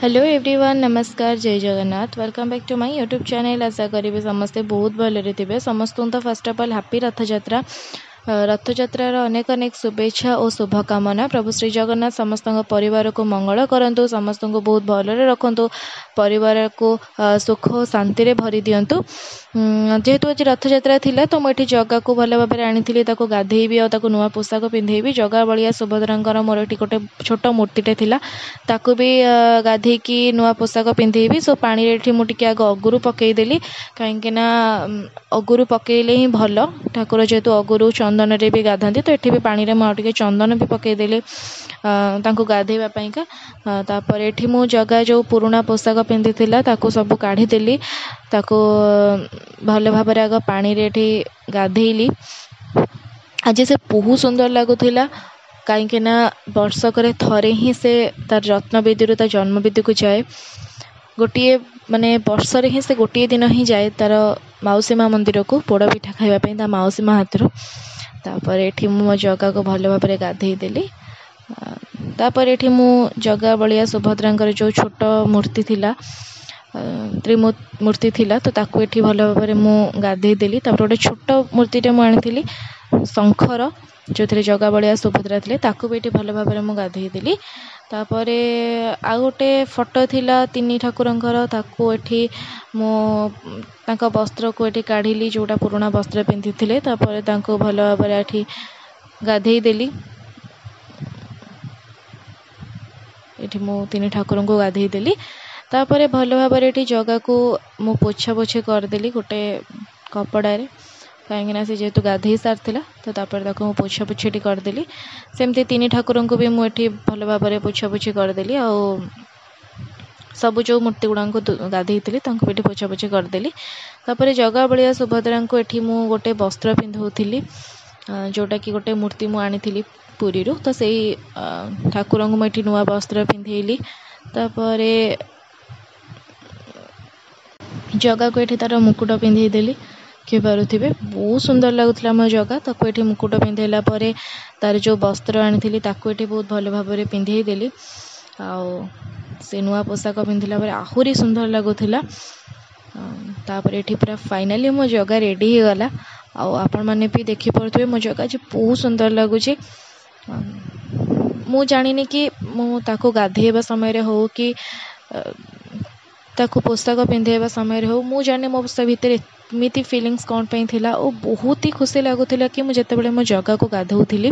Hello everyone, नमस्कार, जय Jagannath. Welcome back to my YouTube channel. आशा करी समस्ते बहुत भलरे थे। समस्त तो first of all happy Rathyatra. रथयात्रार अनेक अनेक शुभेच्छा और शुभकामना। प्रभु श्री जगन्नाथ समस्त परिवार को मंगल करंतु, समस्त को बहुत भलरे रखंतु, परिवार को सुख और शांति रे भरी दियंतु। जेहेतु आज रथयात्रा थिला तो मुझे जगह को भल भाव में आनी गाधेबी और नुआ पोशाक पिंधेबी। जगह बलिया सुभद्रांकर मोर ये गोटे छोट मूर्तिटे थिला, ताकू भी गाधेकी नुआ पोशाक पिंधेबी। सो पानी रे मुझे आग अगुरु पकईदेली, कहीं अगुरु पकईले ही भल। ठाकुर जेहेतु अगुरु चंदन रे भी गाधाती, तो ये पानी रे मुझे चंदन भी पकईदेली गाधेवापाईका। तापर एठी मु जगह जो पुराना पोशाक पिंधि ताकू सब काढ़ीदेली, ताकू भल भाव आग पानी रे गाधेली। आज से बहुत सुंदर लगुला, कहीं वर्षक थरे ही से तार रत्नवेदी तार जन्मवेदी को जाए। गोटे माने वर्षरे ही से गोटे दिन ही जाए तार मौसी माँ मंदिर को पोड़ पिठा खावाई ता मौसी माँ हाथ। तापर एठी मो जगह को भल भाव गाधेदेली। तापर एठी मु जगह बलिया सुभद्रांकर जो छोट मूर्ति थिला, त्रिमूर्ति थिला, तो ताकू एठी भल भाव मु गाधेदेली। तापर गोटे छोट मूर्तिटे मु आनी शंखर, जो थे जगह बलिया सुभद्रा थे, ताकू भी ये भल भाव में गाधेदेली। तापर आ गोटे फोटो थिला तीन ठाकुरंकर, ताकू एठी मो तांका वस्त्र को एठी काढ़िली, जोटा पुराना वस्त्र पिंधि थिले। तापर तांको भल भाव में एठी गाधेदेली। एठी मो तीन ठाकुर को गाधेदेली। तापर भल भाव में जगह को मु पोछा पोछे करदेली गोटे कपड़े, कहीं से जेहेतु गाधे सारी तो तापर पोछा पोछी करदेली। सेमती तीन ठाकुर को भी मुझे भल भाव में पोछा पोछी करदेली। आ सब जो मूर्ति गुड़ा गाधे भी पोछा पोछी करदेली। तापर जगह बलिया सुभद्रा को एठी मु गोटे वस्त्र पिंधौली, जोटा कि गोटे मूर्ति मु आनी पुरी रू, तो से ठाकुर को मुझे नुआ वस्त्र पिंधेली। तापर जगह को एठी तार मुकुट पिंधेदेली। किए पारे बहुत सुंदर लगुला मो जगह। ताको ये मुकुट पिंधेला परे तार जो वस्त्र आनी ताको ये बहुत भल भाव में पिंधेदेली। से नुआ पोशाक पिंधिला परे आहुरी सुंदर लगुला। तापर ये पूरा फाइनाली मो जगह रेडी हो गला। आपण मैंने भी देखिपे मो जगह आज बहुत सुंदर लगुच। मु जानी कि मु ताको गाधेबा समय हो कि ताको पोशाक पिंधेबा समय हो, मु जाने मो भितर एमती फिलिंग्स कौन पे थिला। और बहुत ही खुशी लगुला कि मुझे जितेबाला मो जगह को गाधौली,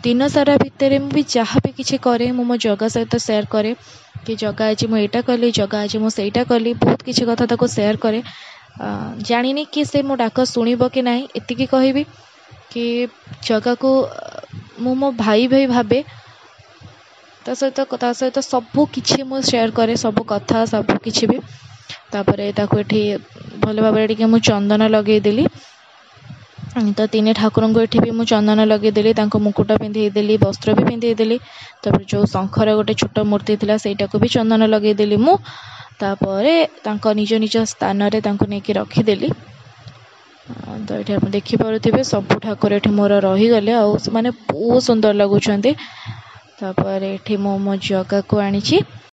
दिन सारा भितर भी जहाँ भी किसी करे मो जगह सहित शेयर करे कि जगह आज मुझा कली, जगह आज मुझा कली, बहुत किसी कथा ताको शेयर करे। जानी कि से मो डाक शुणव कि ना, एतिकी कहबी कि जगह को मो भाई भाई भावे, सहित सबू किछि मु शेयर करे, सब कथा सब किछि भी। तापर ताको एठी भल भाव में मु चंदन लगेदेली। तो तीन ठाकुर को एठी भी मु चंदन लगेदेली, तांको मुकुट पिंधेदेली, वस्त्र भी पिंधेदेली। तापर जो शंखर गोटे छोट मूर्ति थिला सेटा को भी चंदन लगेदेली मु। तापर तांको निज निज स्थान रे तांको नेकी रखीदेली। तो ये आप देखिपे सब ठाकुर एठी मोर रहीगले, आ माने बहुत सुंदर लगुचंती। तापर एठी मो जगह को आनी